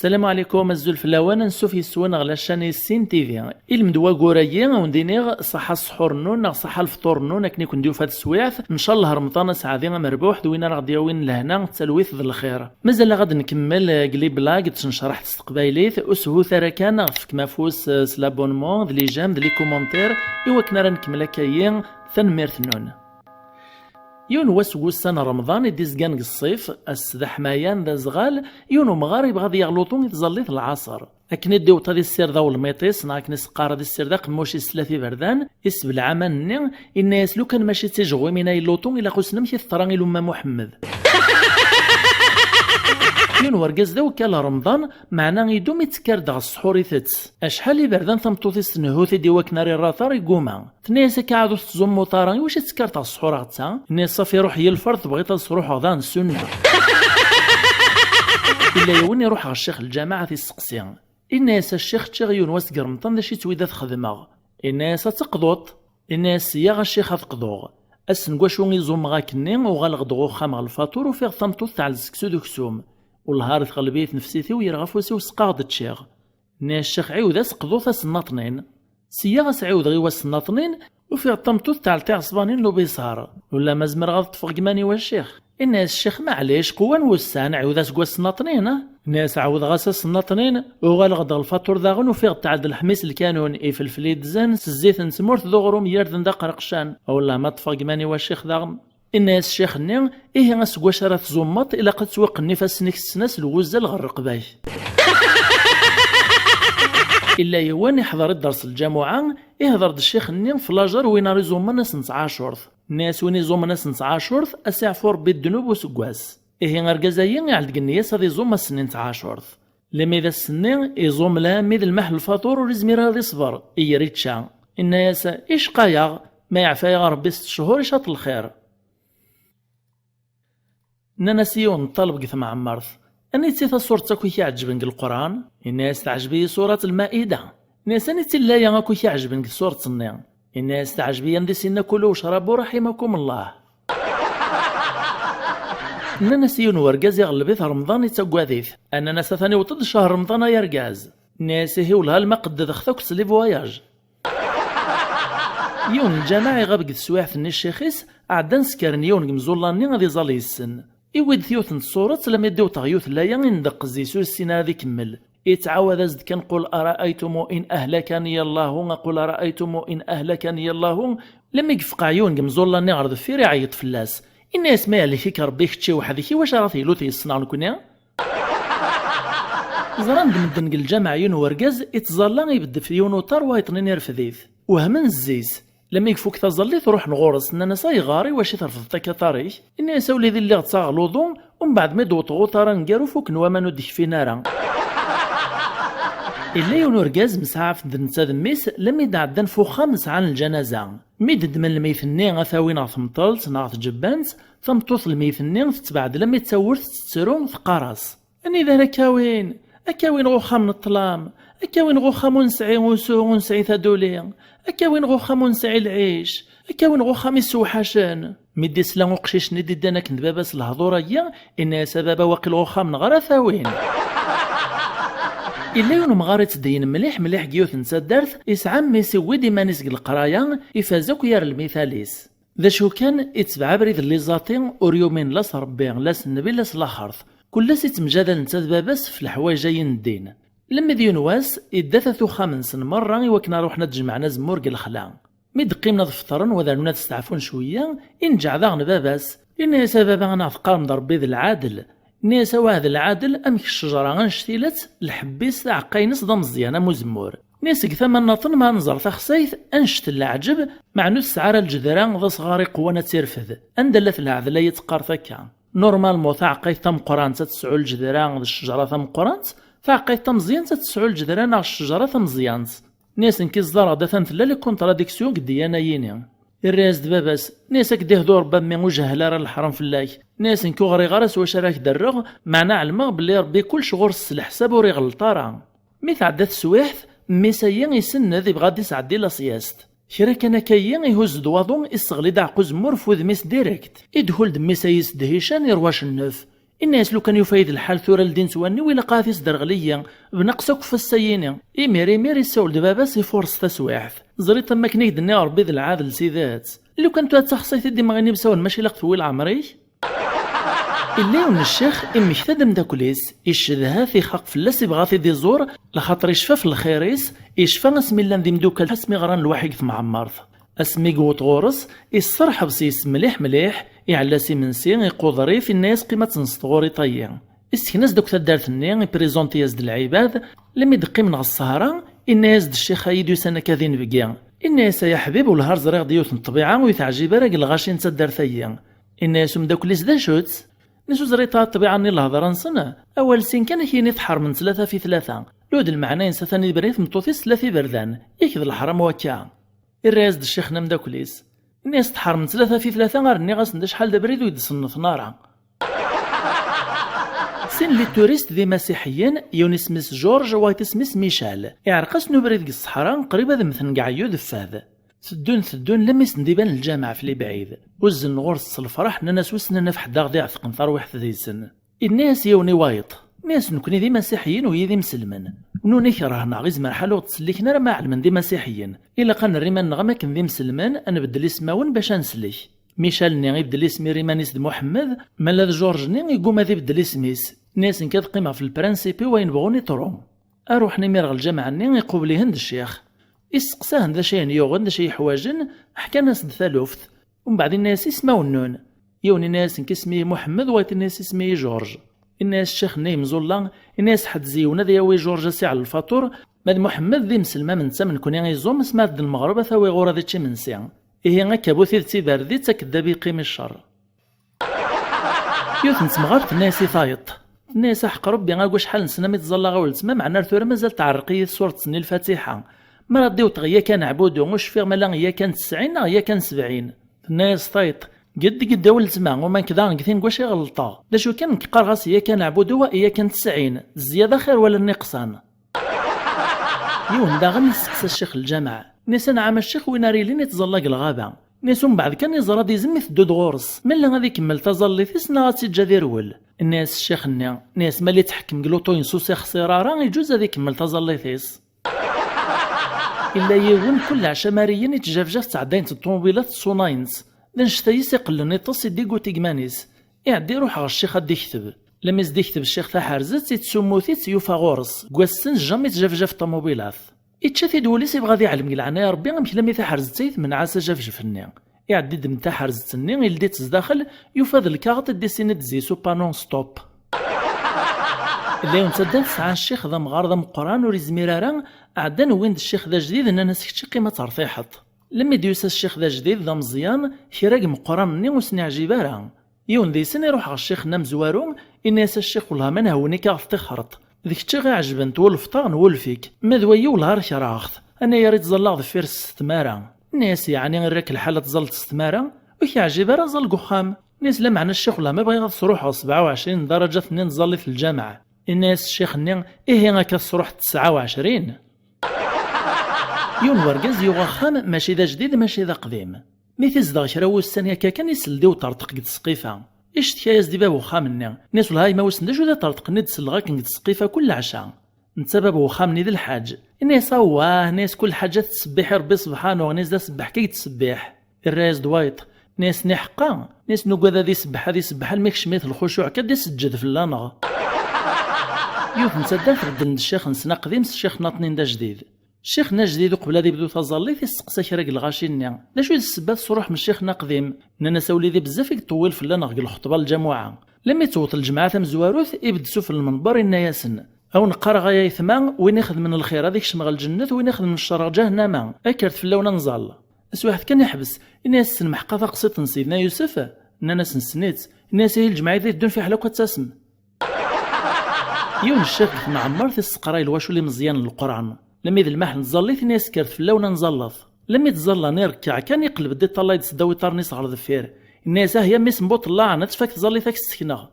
السلام عليكم الزلفلاوان نسوف يسوان على شاني سين تيفي المدوا قوريا وندينيغ صحة السحور نون صحة الفطور نون كني كنديو فهاد السويعث ان شاء الله رمضان سعادي مربوح دوينا غادي يوين لهنا تلويث ذ الخير مازال غادي نكمل قلي بلاك تنشرح تستقبايليث اسهو ثركان فك مافوس سلابونمون ذلي جام ذلي كومونتير ايوا كنا نكمل كاين ثنميرث نون يون وسوسان رمضان يديزكان الصيف السدا حمايان ذا زغال يون مغارب غادي يغلطون يتزليت العصر اكن ديو طادي السير ذا والميطيس ناكن سقار دي السير ذا قموشي سلافي بردان يسب العمان ني الناس لو كان ماشي تيجوي من يلوطون الى خصنا مشي الثراني لما محمد يون ورقز ذا وكالا رمضان معنا يدوم يتكرد على السحور يثت اشحال بردان ثمطوطيس نهوثي دي وكناري الراثار يقوما تناس كعادو تزوم موطاران واش تكرت على السحور غتا الناس صافي روح هي الفرض بغيت تروح غدا السنه الا يوني روح على الشيخ الجماعه في السقسيان الناس الشيخ تشغيون واس قرمطن داشي تويدا خدمه الناس تقضوط الناس يا الشيخ تقضوغ اسنقواشو يزوم غاكني وغالغدغو خام على الفاتور وفي ثمطوط تاع السكسو دوكسوم والهار قلبيت نفسيتي ويرغفوسي وسقاغد تشيغ ناس الشيخ عيودا سقضو الناطنين سيا سعيود غي واس الناطنين وفي الطمطوط تاع العصبانين لو بيصار ولا مازمر غاد تفرق ماني والشيخ الناس الشيخ معليش قوان وسان عيودا سكواس الناطنين ناس عاود غاسس الناطنين وغالغد الفاتور داغن وفي تاع الحميس الكانون يفلفليد زان الزيت نسمورت ذغرم يردن دا قرقشان ولا ما تفرق ماني والشيخ داغن الناس الشيخ نيغ إيه غاسكواش راه تزمط إلا قد توق النفس نيك السناس الوزل غرق باي إلا يوان يحضر الدرس الجامعة يهضر الشيخ نيغ في لاجر وين ريزوم ناس نتعاشرث ناس وين يزوم ناس نتعاشرث أسعفور بالذنوب وسكواس إيه غرقازايا يعلق النياس هذا يزوم السنين تعاشرث لما إذا السنين يزوم لا ميد المحل الفاتور ورزمير هذا يصبر إيريتشا الناس إيش قايغ ما يعفى يا ربي 6 شهور يشاط الخير ناناسيون طالب قث معمرث أني تيثا صورة كوي يعجبنك القرآن الناس تعجبي صورة المائدة الناس أني تلايا غاكو يعجبنك صورة النيا الناس تعجبي أندي سينا كلوا وشربوا رحمكم الله ناناسيون ورقاز يغلبيث رمضان يتقواذيث أنا ناس ثاني وطد شهر رمضان يرقاز ناس هي ولها المقد ذخثوك سلي فواياج يون الجماعي غابق السواح ثني الشيخيس عدان سكرن يون مزولاني غادي زالي السن يود ثيوث الصورة لما يديو تغيوث لا يندق الزيسو السنة هذي كمل يتعاوذ زد كنقول أرأيتم إن أهلكني الله نقول أرأيتم إن أهلكني الله لما يقفق عيون مزولاني غرد فير يعيط فلاس الناس ما عليك فيك ربيك تشي وحدك واش راه ثيلو تيصنع نكونيا زران دمدن الجامع يون ورقاز يتزالا يبد في يون وطار وايطنين يرفذيث وهمن الزيز لما يكفوك تظلي تروح نغورس ان انا صايغاري واش ترفض تاك طاريخ اني سولي ذي اللي غتصاغلوضو ومن بعد ما يدوطو طارا نقارو فوك نواما نوديك في نارا الا يونوركاز مسعاف دنتا دميس لما يدعدن فوخا مسعان الجنازه ميدد من الميثني غثاوين غثمطلت ناغ جبانت ثمطوط الميثني تتبعد لما يتسورت تتسرون ثقارس اني ذا اكاوين غوخا من الطلام اكاوين غوخا منسعي ونسعي ثادولي اكاوين غوخا منسعي العيش اكاوين غوخا مسوحاشان مدي سلام وقشيش ندي دانك ندباباس الهضورية إن سبب واقي غوخا من غرا ثاوين إلا يون مغاري تدين مليح جيوث نسا دارث يسعى ميسي ودي ما نسق القرايا يفازوك يار المثاليس ذا شو كان يتبع بريد اللي زاطين وريومين لاس ربي لاس النبي لاس لاخرث كل سيت مجادل نتا دباباس في الحوايج جايين الدين لما ديون واس يدثثو خامس مرة وكنا روحنا تجمعنا زمورق الخلا ميد قيمنا ضفطرن وذالونا تستعفون شوية إنجع ذاغن باباس إن سبب أنا أفقار من ربي ذي العادل نيسا وهذا العادل أمك الشجرة غنشتيلت الحبيس عقاينس ضم مزيانة مزمور نيسك ثمن نطن ما نزر تخسيث أنشت العجب مع نفس عرى الجدران ذا صغاري قوانا تيرفذ أندلت العذلة يتقار ثكا نورمال مو ثعقيت ثم قران تتسعو الجدران ذا الشجرة ثم قران ثعقيت مزيان تتسعو الجدران الشجرة مزيان ناس نكيزدار غدا ثنتلا لي كونتراديكسيون قديانا ييني الراس دباباس ناس كديه دور بامي وجهلا راه الحرام في الله ناس نكو غري غرس واش راك درغ معنا علما بلي ربي كلش غرس الحساب وري غلطارا مي تعدات سواحث ميسايا يسن ذي بغادي يسعدي لا سياست شرا كان كاين يهز دواضو يستغلي دعقو زمور فوذ ميس ديريكت يدخل دميسا يسدهيشان يرواش النف الناس لو كان يفايد الحال ثورة لدين سواني ولا قاثيس درغليا بنقصك في السيينة إمير يسول دبابا سي فورس تسواعث زريت تما كنيد الني ربي ذي العادل سيدات لو كنتو تخصيت دي مغني بساون ماشي لقت ويل عمري الليون الشيخ إمي خدم داكوليس يشدها في خاق فلاس يبغى دي زور لخاطر يشفى في الخيريس يشفى اسمي لان دي مدوكا حسمي غران الوحيد في معمرض اسمي قوت غورس يصرح بسيس مليح يعلى سي منسي يقودري في الناس قيمة نسطغوري طيان استكناس دوك تدارت النيان بريزونتي يزد العباد لم يدقي من السهرة الناس د الشيخ يديو سنة كاذين بقيان الناس يا حبيب والهار زريغ ديوت الطبيعة ويتعجب راك الغاشي نتدار ثيان الناس مدوك ليس دا شوت نسو زريطها الطبيعة ني الهضرة نصنع أول سين كان كيني تحر من 3 في 3 لود المعنى ينسى ثاني بريث مطوطيس 3 بردان يكذ الحرام وكا الراس د الشيخ نمداكوليس الناس تحر من 3 في 3 غير ني غاس شحال دا بريد ويدصنف نارا سين لي توريست ذي مسيحيين يون اسمس جورج وايت اسمس ميشال يعرقس نبريد الصحراء قريبة ذا مثل قعيو ذفاذ ثدون لم يسنديبان الجامعة في لي بعيد وزن غورس الفرح ناس وسنا نفح داغ دي عثقن ثروح ذي سن الناس يوني وايط ناس نكوني ذي مسيحيين ويا ذي مسلمن نوني كرهنا غيز مرحلة وتسليكنا ما علمن ذي مسيحيين إلا قان الريمان نغما كن ذي مسلمن أنا بدل اسماون باش نسليك ميشال ني يبدل اسمي ريمانيس د محمد مالا جورج ني يقوم ذي بدل اسميس ناس نكاد قيمة في البرانسيبي وين بغوني طروم أروح نمير الجامعة ني يقوبلي هند الشيخ يسقساهن ذا شي يوغن ذا شي حواجن حكى ناس د ثالوث ومن بعد الناس يسماو النون يوني ناس اسمي محمد وايت الناس اسمي جورج الناس الشيخ نايم زولا الناس حد زيونا ذي يوي جورج سي على الفطور ماد محمد ذي مسلمة من تمن كوني غيزوم سمات المغرب ثاوي غورا ذي تشي من سيان إيه غاكا بوثي تيبار ذي تاكدا بيقيم الشر يوث نتمغرت الناس يثايط الناس حق ربي غاكو شحال نسنا متزلا غاول تما معنا ثورة مازال تعرقي سورة سني الفاتحة ما رديو تغيا كان عبودو مش فيغ مالا غيا كان 90 غيا كان 70 الناس طايط قد داول تما وما كذا نكثين كواش غلطا دا شو كان كقار غاس يا كان عبودو ويا كان 90 الزيادة خير ولا النقصان يون دا غني سقسا الشيخ الجامع ناس نعم الشيخ وين ريلين يتزلق الغابة ناس من بعد كان يزرى دي زمي في الدود غورس ملا غادي يكمل تظلي في سنة غاتيجا ديرول الناس الشيخ ناس مالي تحكم قلوطو ينسوسي خسرارا يجوز غادي يكمل تظلي فيس إلا يون كل عشماريين يتجافجاف تعدين الطوموبيلات الصوناينز لنشتايس يقلن يطس يديقو تيقمانيس يعدي يروح على الشيخ غادي يكتب لما يزدي يكتب الشيخ تاع حرزت يتسموثي تيوفا غورس كواسن جامي تجافجاف الطوموبيلات يتشافي دوليس يبغى ذي علم العناية يا ربي غمكلمي تاع حرزتيت من عاسا جافجف الني يعدي دم تاع حرزت الني يلدي تزداخل يوفا ذا الكاغط ديسيني تزيسو بانون ستوب اللي ينتدى ساعة الشيخ ذا مغار ذا مقران وريزميرارا عدان وين الشيخ ذا جديد أننا سكتشي قيمة رفيحط لما ديوس الشيخ ذا جديد ذا مزيان كراق مقران ني وسني عجيبارا يون ذي سن يروح على الشيخ نمزوارو الناس الشيخ والله من هوني كاغ تخرط ذيك تشي غي عجبنت ولفطا نولفيك مذوي والهار كراغت أنا يا ريت زلاغ ذفير ستمارا الناس يعني غيرك الحالة تزلت ستمارا وكي عجيبارا زلقو خام ناس لما عنا الشيخ والله ما بغي تروح على 27 درجة ثنين تزلي في الجامعة الناس الشيخ نين إيه غاكا تروح 29 يون ورقز يوغا خام ماشي ذا جديد ماشي ذا قديم ميث زدا كراو السنة كان يسلدي وطرطق قد سقيفة إيش تكايز دي باب وخامنا ناس والهاي ما وسنداش وذا طرطق ند سلغا كن قد سقيفة كل عشاء نتا باب وخامني ذا الحاج الناس ناس كل حاجة تسبح ربي سبحانه ناس ذا سبح كي تسبح الراس دوايط ناس نحقا ناس نوكا ذي سبح هذي سبح الميكش ميث الخشوع كدي سجد في اللانغ يوث نسدان تردن الشيخ نسنا قديم الشيخ ناطنين دا جديد الشيخ نا جديد وقبل هذا يبدو تظلي في السقسا كراك الغاشيني دا شو السبات صروح من الشيخ نا قديم نانا ساولي ذي بزاف يطول في اللانغ الخطبه الجمعه لما يتوط الجماعه ثم زواروث يبدسوا في المنبر النياسن او نقرا غايا يثمان وين ياخذ من الخير هذيك شمغ الجنه وين ياخذ من الشر جهنم اكرت في اللون نزال اس واحد كان يحبس الناس المحقه قصيت سيدنا يوسف نانا سنسنيت الناس هي الجماعه ذي الدون في حلقه تسم يون الشيخ معمر في السقراي الواشو اللي مزيان للقران لما يذ المحل نزليت ناس كرت في اللون نزلط لما يتزلى نركع كان يقلب دي طلا يتسداوي طرنيس على ذفير الناس هي ميس مبوط الله نتفك تزلي ثاك السكنه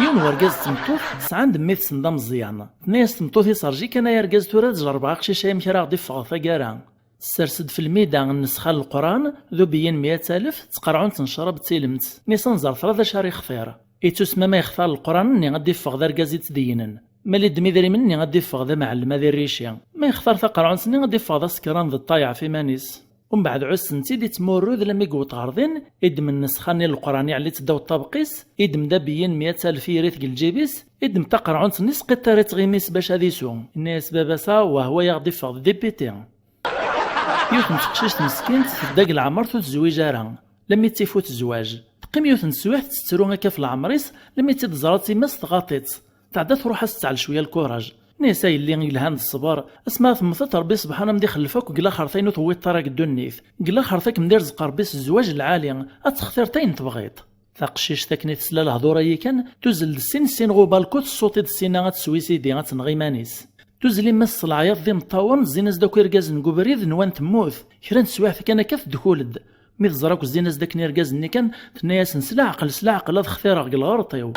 يوم ورقاز تمطوط سعان دميت سندا مزيان ناس تمطوط يسرجي كان يرقاز تورا تجرب عقشي شي مكرا غدي فغطا كارا سرسد في الميدان نسخال القران ذو بين 100,000 تقرعون تنشرب تيلمت نيسان زار ثلاثة شهر خفير يتسمى ما يختار القران ني غادي يفغ ذا ركازي تدينن مالي دمي مني غادي يفغ ذا معلم هذا الريشيا ما يختار ثقرعون سني غادي يفغ ذا سكران ذا الطايع في مانيس ومن بعد عسنتي دي تمرد لما يقوط غارضين يدم النسخاني القراني على تداو الطبقيس يدم دابيين 100,000 يريث الجيبيس يدم تقرعون سني سقطاري تغيميس باش هادي سو الناس باباسا وهو يغدي يفغ ديبيتي يوث متقشيش مسكينت داك العمر تزويج راه لما تيفوت الزواج تقيم يوث نسويح تسترو هكا في العمريس لما تيتزرا تيماس تغاطيت تعدا تروح استعل شويه الكوراج نيسا اللي يلهان الصبر اسمها ثمثت ربي سبحانه مدي خلفك وقلا خرطين وتوي طراق الدنيث قلا خرطيك مدير زق ربي الزواج العالي اتختارتين تبغيت ثقشيش تاكني تسلا الهضوره كان تزل السين غوبالكوت الصوتي السينه غتسويسيدي غتنغي مانيس تزلي مس العياط ذي مطاون زيناز داك يركاز نقبريد نوان تموت كرا نسواح كان كاف دخولد مي تزراك زيناز داك نيركاز ني كان تنايا سلا عقل سلا عقل هاد خثير عقل غرطيو